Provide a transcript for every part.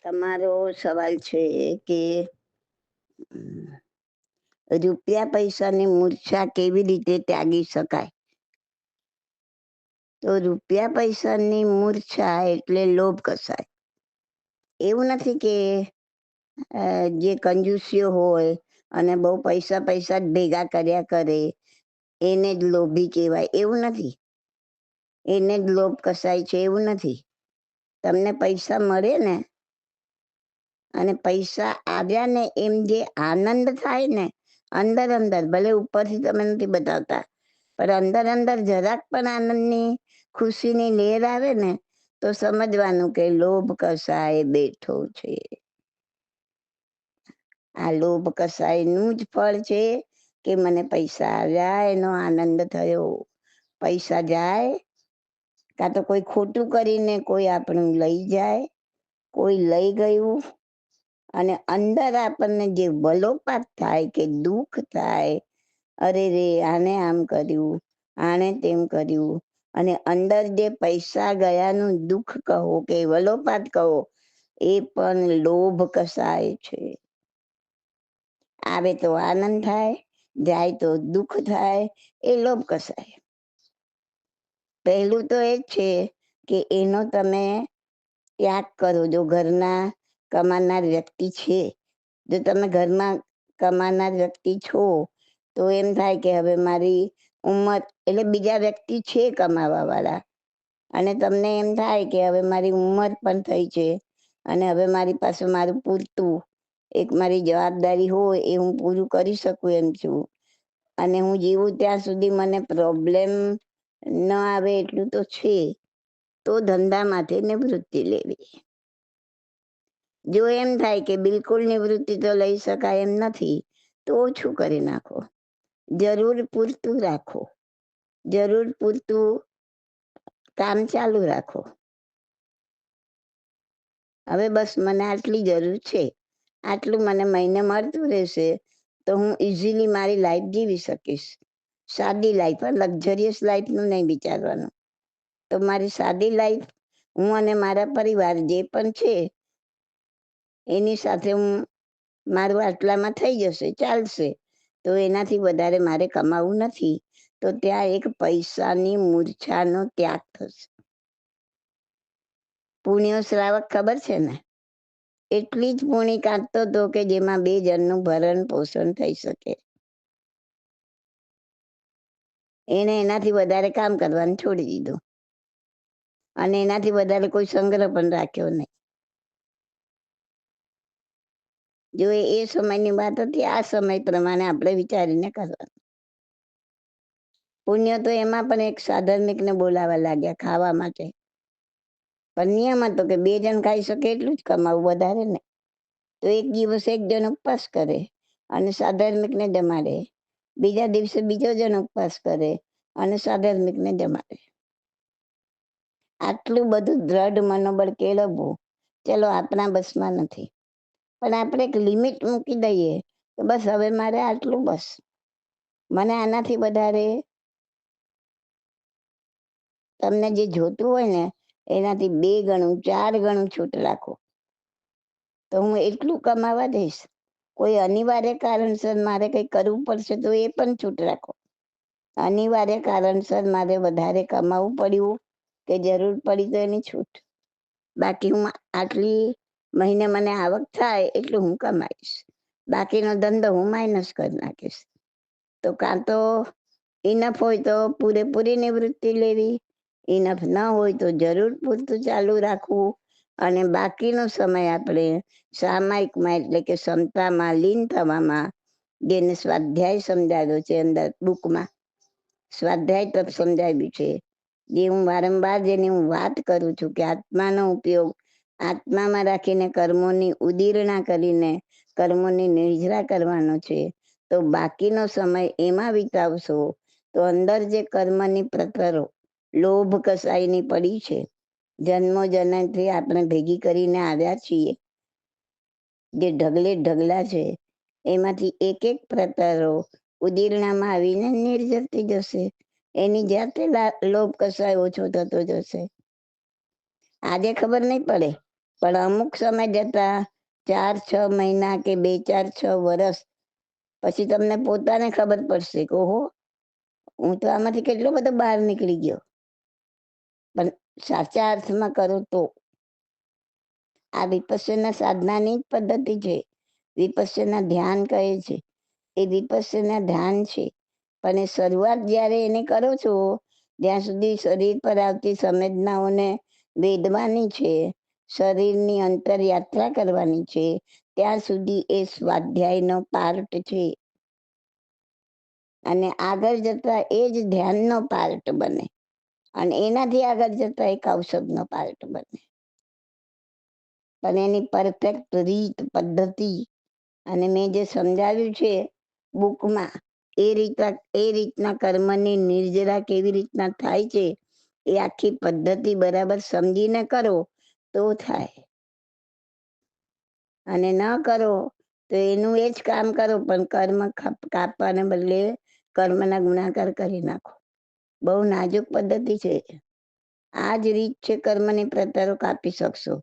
તમારો સવાલ છે કે રૂપિયા પૈસાની મૂર્છા કેવી રીતે ત્યાગી શકાય? તો રૂપિયા પૈસાની મૂર્છા એટલે લોભ કસાય. એવું નથી કે જે કંજૂસીઓ હોય અને બહુ પૈસા પૈસા જ ભેગા કર્યા કરે એને જ લોભી કહેવાય, એવું નથી. એને જ લોભ કસાય છે એવું નથી. તમને પૈસા મળે ને અને પૈસા આવ્યા ને એમ જે આનંદ થાય ને અંદર અંદર, ભલે ઉપરથી તમે નથી બતાવતા, પણ અંદર અંદર જરાક પણ આનંદની ખુશીની લહેર આવે ને તો સમજવાનું કે લોભ કસાય બેઠો છે. આ લોભ કસાયનું જ ફળ છે કે મને પૈસા આવ્યા એનો આનંદ થયો. પૈસા જાય કાં તો કોઈ ખોટું કરીને કોઈ આપણું લઈ જાય, કોઈ લઈ ગયું, અને અંદર આપણને જે વલોપાત થાય કે દુઃખ થાય, અરે રે આને આમ કર્યું, આને તેમ કર્યું, અને અંદર જે પૈસા ગયાનું દુઃખ કહો કે વલોપાત કહો એ પણ લોભ કસાય છે. આવે તો આનંદ થાય, જાય તો દુઃખ થાય, એ લોભ કસાય. પહેલું તો એ જ છે કે એનો તમે ત્યાગ કરો. જો ઘરના કમાનાર વ્યક્તિ છે, જો તમે ઘરમાં કમાનાર વ્યક્તિ છો તો એમ થાય કે હવે મારી ઉંમર, એટલે બીજા વ્યક્તિ છે કમાવા વાળા, અને તમને એમ થાય કે હવે મારી ઉંમર પણ થઈ છે અને હવે મારી પાસે મારું પૂરતું એક મારી જવાબદારી હોય એ હું પૂરું કરી શકું એમ છું, અને હું જીવું ત્યાં સુધી મને પ્રોબ્લેમ ન આવે એટલું તો છે, તો ધંધામાંથી નિવૃત્તિ લેવી. જો એમ થાય કે બિલકુલ નિવૃત્તિ તો લઈ શકાય એમ નથી તો ઓછું કરી નાખો, જરૂર પૂરતું રાખો, જરૂર પૂરતું કામ ચાલુ રાખો. હવે બસ મને આટલી જરૂર છે, આટલું મને મહિને મળતું રહેશે તો હું ઇઝીલી મારી લાઈફ જીવી શકીશ. સાદી લાઈફ, લક્ઝરિયસ લાઈફનું નહીં વિચારવાનું. તો મારી સાદી લાઈફ, હું અને મારા પરિવાર જે પણ છે એની સાથે હું, મારું આટલામાં થઈ જશે, ચાલશે. તો એનાથી વધારે મારે કમાવું નથી. તો ત્યાં એક પૈસાની મૂર્છાનો ત્યાગ થશે. પુણ્ય શ્રાવક ખબર છે ને? એટલી જ પૂણી કાઢતો હતો કે જેમાં 2 જણનું ભરણ પોષણ થઈ શકે. એને એનાથી વધારે કામ કરવાનું છોડી દીધું અને એનાથી વધારે કોઈ સંગ્રહ પણ રાખ્યો નહીં. જો એ સમયની વાત હતી, આ સમય પ્રમાણે આપણે વિચારીને કરવાનું. પુણ્ય તો એમાં પણ એક સાધર્મિકને બોલાવા લાગ્યા ખાવા માટે, પણ નિયમ હતો કે 2 જણ ખાઈ શકે એટલું જ કમાવું, વધારે નહીં. તો એક દિવસ એક જણ ઉપવાસ કરે અને સાધર્મિકને જમાડે, બીજા દિવસે બીજો જણ ઉપવાસ કરે અને સાધર્મિકને જમાડે. આટલું બધું દ્રઢ મનોબળ કેળવવું, ચલો આપણા બસમાં નથી, પણ આપણે એક લિમિટ મૂકી દઈએ કે બસ હવે મારે આટલું, બસ મને આનાથી વધારે, તમને જે જોતું હોય ને એનાથી 2 ગણું 4 ગણું છૂટ રાખો. તો હું એટલું કમાવા દઈશ. કોઈ અનિવાર્ય કારણસર મારે કંઈ કરવું પડશે તો એ પણ છૂટ રાખો. અનિવાર્ય કારણસર મારે વધારે કમાવું પડ્યું કે જરૂર પડી તો એની છૂટ. બાકી હું આટલી મહિને મને આવક થાય એટલું હું કમાઈશ, બાકીનો ધંધો હું માઇનસ કરી નાખીશ. તો કાં તો ઇનફ હોય તો પૂરેપૂરી નિવૃત્તિ લેવી, ઇનફ ન હોય તો જરૂર પૂરતું ચાલુ રાખવું, અને બાકીનો સમય આપણે સામાયિકમાં એટલે કે ક્ષમતામાં લીન થવામાં, જેને સ્વાધ્યાય સમજાવ્યો છે અંદર બુકમાં, સ્વાધ્યાય તપ સમજાવ્યું છે, જે હું વારંવાર જેની હું વાત કરું છું કે આત્માનો ઉપયોગ આત્મામાં રાખીને કર્મોની ઉદીરણા કરીને કર્મોની નિર્જરા કરવાનો છે. તો બાકીનો સમય એમાં વિતાવશો તો અંદર જે કર્મની પ્રકરો લોભ કસાઈની પડી છે, જન્મો જન્મથી આપણે ભેગી કરીને આવ્યા છીએ, જે ઢગલે ઢગલા છે, એમાંથી એક એક પ્રકારો ઉદીરણામાં આવીને નિર્જરતી જશે. એની જાતે લોભ કસાય ઓછો થતો જશે. આજે ખબર નહીં પડે, પણ અમુક સમય જતા 4-6 મહિના કે 2-4-6 વર્ષ પછી તમને પોતાને ખબર પડશે કે ઓહો, હું તો આમાંથી કેટલો બધો બહાર નીકળી ગયો. પણ સાચા અર્થમાં કરો તો આ વિપસ્સના સાધનાની જ પદ્ધતિ છે. વિપસ્સના ધ્યાન કહે છે, એ વિપસ્સના ધ્યાન છે. પણ એ શરૂઆત જ્યારે એને કરો છો, જ્યાં સુધી શરીર પર આવતી સંવેદનાઓને વેદવાની છે, શરીરની અંતરયાત્રા કરવાની છે, ત્યાં સુધી એ સ્વાધ્યાયનો પાર્ટ છે. અને આગળ જતા એ જ ધ્યાનનો પાર્ટ બને, અને એનાથી આગળ જતા એક ઔષધનો પાર્ટ બને. પણ એની પરફેક્ટ રીત, પદ્ધતિ અને મેં જે સમજાવ્યું છે બુકમાં, એ રીતના કર્મની નિર્જરા કેવી રીતના થાય છે, એ આખી પદ્ધતિ બરાબર સમજીને કરો તો થાય. અને ન કરો તો એનું એ જ કામ કરો, પણ કર્મ કાપવાને બદલે કર્મના ગુણાકાર કરી નાખો. બહુ નાજુક પદ્ધતિ છે. આ જ રીત છે કર્મની પ્રતારો કાપી શકશો.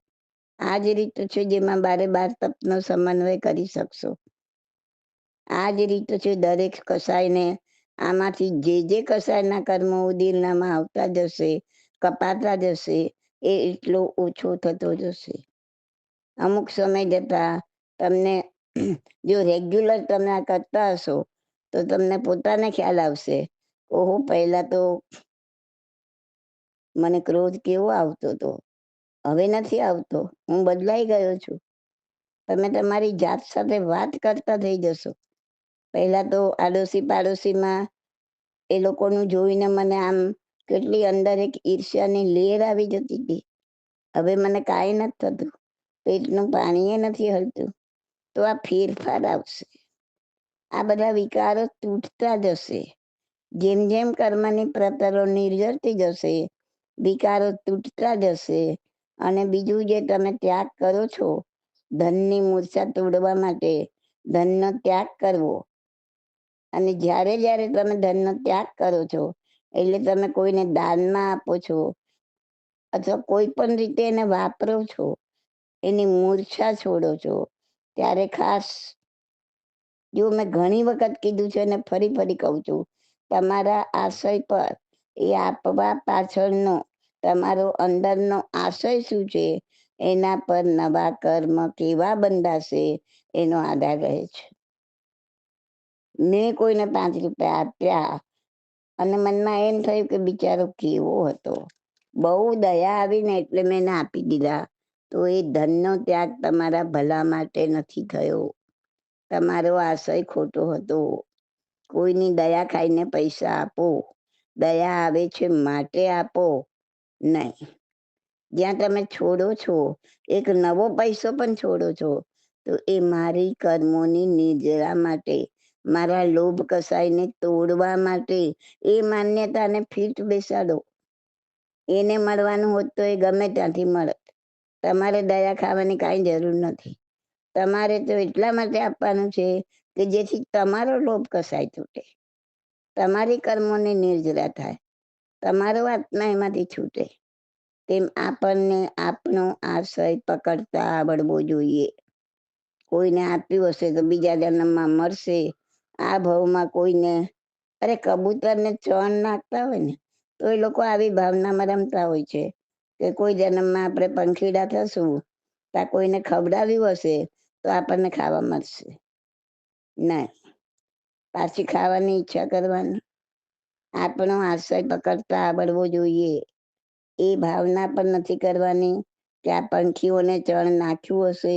આ જ રીત છે જેમાં 12 તપનો સમન્વય કરી શકશો. આ જ રીત છે દરેક કસાયને આમાંથી જે કસાયના કર્મો ઉદીરણામાં આવતા જશે, કપાતા જશે, એ એટલો ઓછો થતો જશે. અમુક સમય જતા તમને જો રેગ્યુલર તમે આ કરતા હશો તો તમને પોતાને ખ્યાલ આવશે, ઓહો પહેલા તો મને ક્રોધ કેવો આવતો હતો, હવે નથી આવતો, હું બદલાઈ ગયો છું. તમે તમારી જાત સાથે વાત કરતા થઈ જશો. પહેલા તો આડોશી પાડોશીમાં એ લોકોનું જોઈને મને આમ કેટલી અંદર એક ઈર્ષ્યાની લેર આવી જતી હતી. હવે મને કાંઈ નથી થતું, પેટનું પાણી નથી હલતું. તો આ ફેરફાર આવશે. આ બધા વિકારો તૂટતા જશે. જેમ જેમ કર્મની પ્રતરો નિર્જરતી જશે, વિકારો તૂટતા જશે. અને બીજું જે તમે ત્યાગ કરો છો, ધનની મૂર્છા તોડવા માટે ધનનો ત્યાગ કરવો. અને જ્યારે જ્યારે તમે ધનનો ત્યાગ કરો છો, એટલે તમે કોઈને દાનમાં આપો છો અથવા કોઈ પણ રીતે એને વાપરો છો, એની મૂર્છા છોડો છો, ત્યારે ખાસ જો મેં ઘણી વખત કીધું છે અને ફરી કહું છું, તમારા આશય પર, એ આપવા પાછળનો તમારો અંદરનો આશય શું છે, એના પર નવા કર્મ કેવા બંધાશે એનો આધાર રહે છે. મેં કોઈને 5 રૂપિયા આપ્યા અને મનમાં એમ થયું કે બિચારો કેવો હતો, બહુ દયા આવીને એટલે મેં એને આપી દીધા, તો એ ધનનો ત્યાગ તમારા ભલા માટે નથી થયો. તમારો આશય ખોટો હતો. કોઈની દયા ખાઈને પૈસા આપો, દયા આવે છે માટે આપો નહીં. જ્યાં તમે છોડો છો, એક નવો પૈસો પણ છોડો છો, તો એ મારી કર્મોની નિર્જરા માટે, મારા લોભ કસાઈને તોડવા માટે, એ માન્યતાને ફીટ બેસાડો. એને મળવાનું હોત તો એ ગમે ત્યાંથી મળત. તમારે દયા ખાવાની કાંઈ જરૂર નથી. તમારે તો એટલા માટે આપવાનું છે કે જેથી તમારો લોભ કસાય તૂટે, તમારી કર્મોની નિર્જરા થાય, તમારો આત્મા એમાંથી છૂટે. તેમ આપણને આપણો આશય પકડતા આવડવો જોઈએ. કોઈને આપ્યું હશે તો બીજા જન્મમાં મળશે. આ ભાવમાં કોઈને, અરે કબૂતરને ચણ નાખતા હોય ને, તો એ લોકો આવી ભાવનામાં રમતા હોય છે કે કોઈ જન્મમાં આપણે પંખીડા થશું, ત્યાં કોઈને ખવડાવ્યું હશે તો આપણને ખાવા મળશે. નહીં, પાછી ખાવાની ઈચ્છા કરવાની. આપણો આશય પકડતા આવડવો જોઈએ. એ ભાવના પણ નથી કરવાની કે આ પંખીઓને ચણ નાખ્યું હશે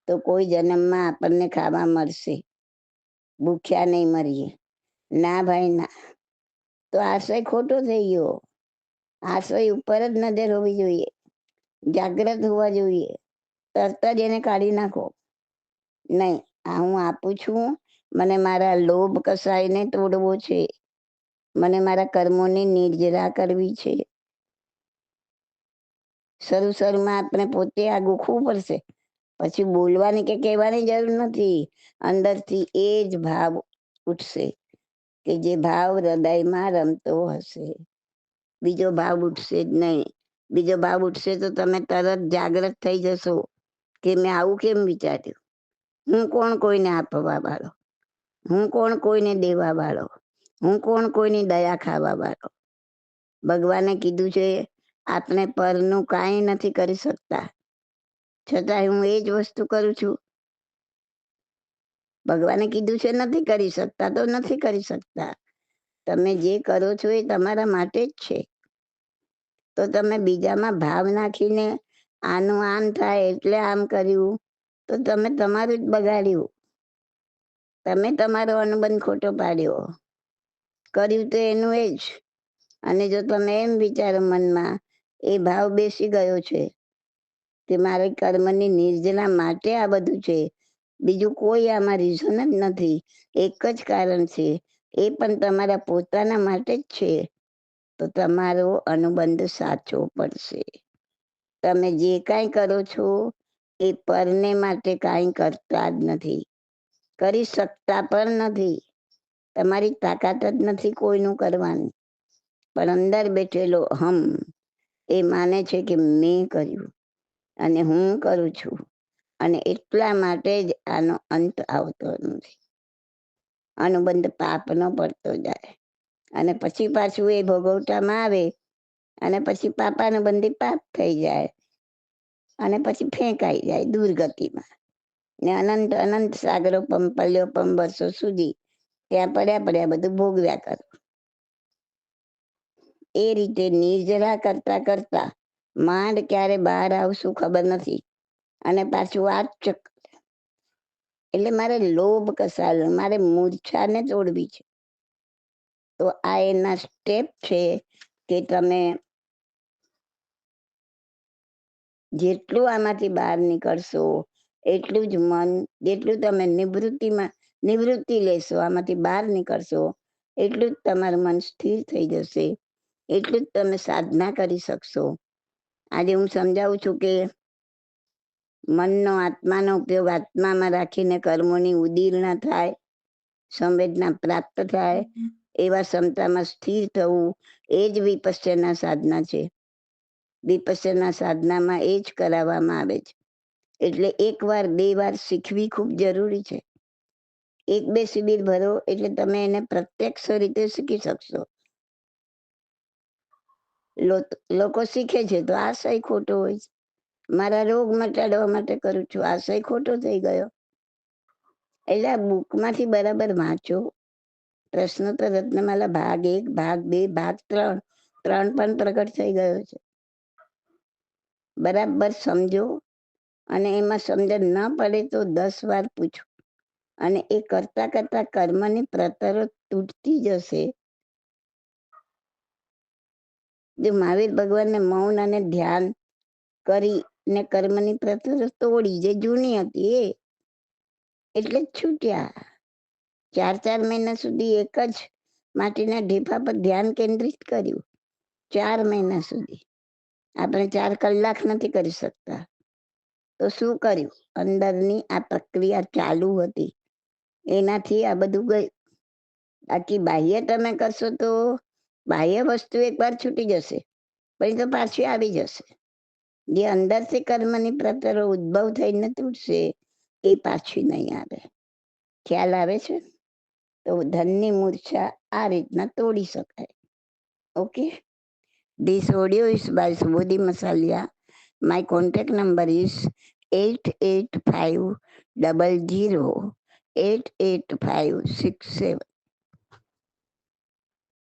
તો કોઈ જન્મમાં આપણને ખાવા મળશે, ભૂખ્યા નહીં મરીએ. ના ભાઈ ના, તો આશય ખોટો થઈ ગયો. આશય ઉપર જ નજર હોવી જોઈએ, જાગ્રત હોવા જોઈએ. તરત જ એને કાઢી નાખો. નહીં, આ હું આપું છું, મને મારા લોભ કસાયને તોડવો છે, મને મારા કર્મોની નિર્જરા કરવી છે. શરૂમાં આપણે પોતે આ ગોખવું પડશે, પછી બોલવાની કે કહેવાની જરૂર નથી. અંદરથી એ જ ભાવ ઉઠશે કે જે ભાવ હૃદયમાં રમતો હશે, બીજો ભાવ ઉઠશે જ નહીં. બીજો ભાવ ઉઠશે તો તમે તરત જાગ્રત થઈ જશો કે મેં આવું કેમ વિચાર્યું. હું કોણ કોઈને આપવા વાળો, હું કોણ કોઈને દેવા વાળો, હું કોણ કોઈની દયા ખાવા વાળો. ભગવાને કીધું છે આપણે પરનું કાંઈ નથી કરી શકતા, છતાંય હું એ જ વસ્તુ કરું છું. ભગવાને કીધું છે નથી કરી શકતા તો નથી કરી શકતા. તમે જે કરો છો એ તમારા માટે જ છે. તો તમે બીજામાં ભાવ નાખીને આનું આમ થાય એટલે આમ કર્યું તો તમે તમારું જ બગાડ્યું. તમે તમારો અનુબંધ ખોટો પાડ્યો. કર્યું તો એનું એ જ. અને જો તમે એમ વિચારો મનમાં, એ ભાવ બેસી ગયો છે કે મારે કર્મની નિર્જના માટે આ બધું છે, બીજું કોઈ આમાં રીઝન જ નથી, એક જ કારણ છે, એ પણ તમારા પોતાના માટે જ છે, તો તમારો અનુબંધ સાચો પડશે. તમે જે કાંઈ કરો છો એ પરને માટે કાંઈ કરતા જ નથી, કરી શકતા પણ નથી. તમારી તાકાત જ નથી કોઈનું કરવાની. પણ અંદર બેઠેલો હમ એ માને છે કે મેં કર્યું અને હું કરું છું, અને એટલા માટે જ આનો અંત આવતો નથી. અનુબંધ પાપનો પડતો જાય અને પછી પાછું એ ભોગવટામાં આવે અને પછી પાપાનું બંધી પાપ થઈ જાય અને પછી ફેંકાઈ જાય દુર્ગતિમાં ને અનંત અનંત સાગરો પંપલ્યો પમ વર્ષો સુધી ત્યાં પડ્યા પડ્યા બધું ભોગવ્યા કરો. એ રીતે નિર્જરા કરતા કરતા માંડ ક્યારે બહાર આવશું ખબર નથી. અને પાછું આ ચક્કર. એટલે મારે લોભ કસાલ, મારે મૂર્છાને તોડવી છે. તો આ એના સ્ટેપ છે કે તમે જેટલું આમાંથી બહાર નીકળશો એટલું જ મન, જેટલું તમે નિવૃત્તિ લેશો, આમાંથી બહાર નીકળશો એટલું જ તમારું મન સ્થિર થઈ જશે, એટલું જ તમે સાધના કરી શકશો. આજે હું સમજાવું છું કે મનનો આત્માનો ઉપયોગ આત્મામાં રાખીને કર્મોની ઉદીરણા થાય, સંવેદના પ્રાપ્ત થાય, એવા ક્ષમતામાં સ્થિર થવું એ જ વિપશ્યના સાધના છે. વિપશ્યના સાધનામાં એ જ કરાવવામાં આવે છે. એટલે એક વાર બે વાર શીખવી ખૂબ જરૂરી છે. એક બે શિબિર ભરો એટલે તમે એને પ્રત્યક્ષ રીતે શીખી શકશો. લોકો શીખે છે તો આશય ખોટો હોય છે. મારા રોગ મટાડવા માટે કરું છું, આશય ખોટો થઈ ગયો. એટલે આ બુકમાંથી બરાબર વાંચો. પ્રશ્નોત્તર રત્નમાલા ભાગ 1, ભાગ 2, ભાગ 3, 3 પણ પ્રગટ થઈ ગયો છે. બરાબર સમજો અને એમાં સમજણ ન પડે તો 10 વાર પૂછો. અને એ કરતા કરતા કર્મની પ્રતરો તૂટતી જશે. જો મહાવીર ભગવાનને મૌન અને ધ્યાન કરીને કર્મની પ્રતરો તોડી, જે જૂની હતી એ એટલે જ છૂટ્યા. 4 મહિના સુધી એક જ માટીના ઢેફા પર ધ્યાન કેન્દ્રિત કર્યું. 4 મહિના સુધી. આપણે 4 કલાક નથી કરી શકતા. તો શું કર્યું? અંદરની આ પ્રક્રિયા ચાલુ હતી, એનાથી આ બધું ગયું. બાકી બાહ્ય તમે કરશો તો બાહ્ય વસ્તુ એકવાર છૂટી જશે, પછી તો પાછી આવી જશે. જે અંદરથી કર્મની પ્રતરો ઉદ્ભવ થઈને તૂટશે એ પાછી નહીં આવે. ખ્યાલ આવે છે? તો ધનની મૂર્છા આ રીતના તોડી શકાય. Okay. This audio is by Subodhi Masalia. My contact number is 8850088567.